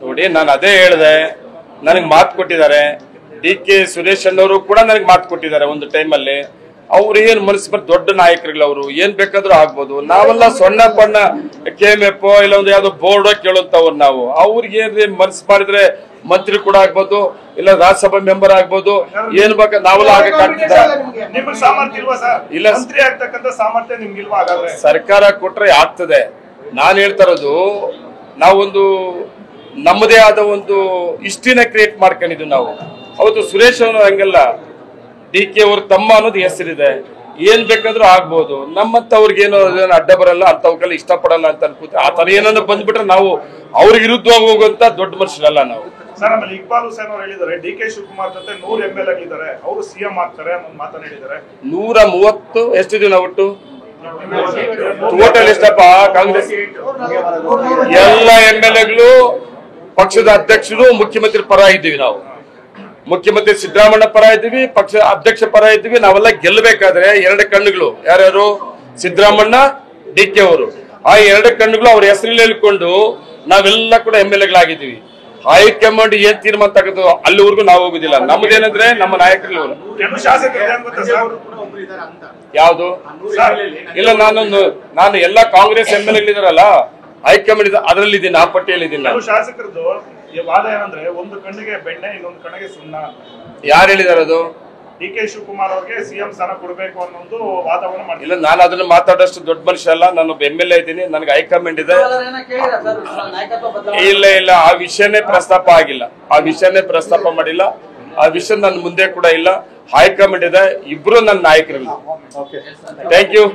ನೋಡಿ, ನಾನು ಅದೇ ಹೇಳಿದೆ, ನನಗೆ ಮಾತು ಕೊಟ್ಟಿದ್ದಾರೆ. ಡಿ.ಕೆ. ಸುರೇಶ್ ಅನ್ನೋರು ಕೂಡ ನನಗೆ ಮಾತು ಕೊಟ್ಟಿದ್ದಾರೆ ಒಂದು ಟೈಮಲ್ಲಿ. ಅವ್ರು ಏನ್ ಮನಸ್ಸು ಬರ್ ದೊಡ್ಡ ನಾಯಕರುಗಳು, ಅವರು ಏನ್ ಬೇಕಾದ್ರೂ ಆಗ್ಬೋದು. ನಾವೆಲ್ಲ ಸಣ್ಣ ಪಣ್ಣ KMF ಇಲ್ಲ ಒಂದು ಯಾವ್ದೋ ಬೋರ್ಡ್ ಕೇಳುತ್ತವ್ರು ನಾವು. ಅವ್ರಿಗೆ ಏನ್ ಮನಸ್ಸು ಮಾಡಿದ್ರೆ ಮಂತ್ರಿ ಕೂಡ ಆಗ್ಬೋದು, ಇಲ್ಲ ರಾಜ್ಯಸಭಾ ಮೆಂಬರ್ ಆಗ್ಬೋದು, ಏನ್ ಬೇಕಾ ನಾವೆಲ್ಲ ಆಗಕ್ಕಾಗ್ತದ? ಇಲ್ಲ, ಸರ್ಕಾರ ಕೊಟ್ರೆ ಆಗ್ತದೆ. ನಾನ್ ಹೇಳ್ತಾ ಇರೋದು, ನಾವೊಂದು ನಮ್ಮದೇ ಆದ ಒಂದು ಹಿಸ್ಟ್ರಿನ ಕ್ರಿಯೇಟ್ ಮಾಡ್ಕೊಂಡಿದ್ವಿ ನಾವು. ಅವತ್ತು ಸುರೇಶ್ ಅವರು ಹಂಗಲ್ಲ, ಡಿ.ಕೆ. ಅವ್ರ ತಮ್ಮ ಅನ್ನೋದು ಹೆಸರಿದೆ, ಏನ್ ಬೇಕಾದ್ರೂ ಆಗ್ಬೋದು. ನಮ್ಮಂತ ಅವ್ರಿಗೇನೋ ಅಡ್ಡ ಬರಲ್ಲ, ಅಂತವಕ್ಕೆಲ್ಲ ಇಷ್ಟಪಡಲ್ಲ ಅಂತ ಅನ್ಕೋತೀವಿ. ಆ ತರ ಏನಾದ್ರು ಬಂದ್ಬಿಟ್ರೆ ನಾವು ಅವ್ರಿಗೆ ವಿರುದ್ಧವಾಗಿ ಹೋಗುವಂತ ದೊಡ್ಡ ಮನುಷ್ಯರಲ್ಲ ನಾವು. ಸರ್, ಆಮೇಲೆ ಇಕ್ಬಾಲ್ ಹುಸೇನ್ ಅವರು ಹೇಳಿದ್ದಾರೆ ಡಿ.ಕೆ. ಶಿವಕುಮಾರ್ ಜೊತೆ 100 MLA ಗಳಿದ್ದಾರೆ, ಅವರು CM ಆಗ್ತಾರೆ ಅನ್ನೋ ಮಾತನ್ನ ಹೇಳಿದ್ದಾರೆ. 130 ಎಷ್ಟಿದೆ ನಾವು ಒಟ್ಟು ಟೋಟಲ್ ಎಷ್ಟಪ್ಪ? ಕಾಂಗ್ರೆಸ್ ಎಲ್ಲ MLA ಪಕ್ಷದ ಅಧ್ಯಕ್ಷರು, ಮುಖ್ಯಮಂತ್ರಿ ಪರ ಇದ್ದೀವಿ ನಾವು. ಮುಖ್ಯಮಂತ್ರಿ ಸಿದ್ದರಾಮಯ್ಯ ಪರ ಇದ್ದೀವಿ, ಪಕ್ಷ ಅಧ್ಯಕ್ಷ ಪರ ಇದ್ದೀವಿ. ನಾವೆಲ್ಲ ಗೆಲ್ಲಬೇಕಾದ್ರೆ 2 ಕಣ್ಣುಗಳು ಯಾರ್ಯಾರು? ಸಿದ್ದರಾಮಯ್ಯ, ಡಿ.ಕೆ. ಅವರು. ಆ 2 ಕಣ್ಣುಗಳು ಅವ್ರ ಹೆಸರಲ್ಲಿ ಹೇಳ್ಕೊಂಡು ನಾವೆಲ್ಲ ಕೂಡ MLA ಹೈಕಮಾಂಡ್ ಏನ್ ತೀರ್ಮಾನ ತಗೋದು ಅಲ್ಲಿವರೆಗೂ ನಾವು ಹೋಗುದಿಲ್ಲ. ನಮ್ದೇನಂದ್ರೆ ನಮ್ಮ ನಾಯಕರು ಯಾವ್ದು ಇಲ್ಲ, ನಾನು ಎಲ್ಲ ಕಾಂಗ್ರೆಸ್ MLA ಗಳಿದಾರಲ್ಲ, ಹೈಕಮಾಂಡ್ ಅದರಲ್ಲಿ ಇದ್ದೀನಿ, ಆ ಪಟ್ಟಿಯಲ್ಲಿ ಇದ್ದೀನಿ. ಶಾಸಕರದ್ದು ವಾದ ಏನಂದ್ರೆ ಒಂದು ಕಣ್ಣಿಗೆ ಬೆಣ್ಣೆ, ಇನ್ನೊಂದು ಕಣ್ಣಿಗೆ ಸುಣ್ಣ. ಯಾರು ಹೇಳಿದಾರೆ ಅದು? ಡಿ.ಕೆ. ಶಿವಕುಮಾರ್ ಅವ್ರಿಗೆ CM ಸ್ಥಾನ ಕೊಡಬೇಕು ಅನ್ನೋ ವಾದವನ್ನ ಮಾಡಿಲ್ಲ. ಇಲ್ಲ, ನಾನು ಅದನ್ನ ಮಾತಾಡೋಷ್ಟು ದೊಡ್ಡ ಮನುಷ್ಯ ಅಲ್ಲ. ನಾನು MLA ಇದ್ದೀನಿ, ನನಗೆ ಹೈಕಮಾಂಡ್ ಇದೆ. ಇಲ್ಲ, ಆ ವಿಷಯನೇ ಪ್ರಸ್ತಾಪ ಆಗಿಲ್ಲ, ಆ ವಿಷಯನೇ ಪ್ರಸ್ತಾಪ ಮಾಡಿಲ್ಲ. ಆ ವಿಷಯ ನನ್ನ ಮುಂದೆ ಕೂಡ ಇಲ್ಲ. ಹೈಕಮಾಂಡ್ ಇದೆ, ಇಬ್ರು ನನ್ನ ನಾಯಕರಿಲ್ಲ. Thank you.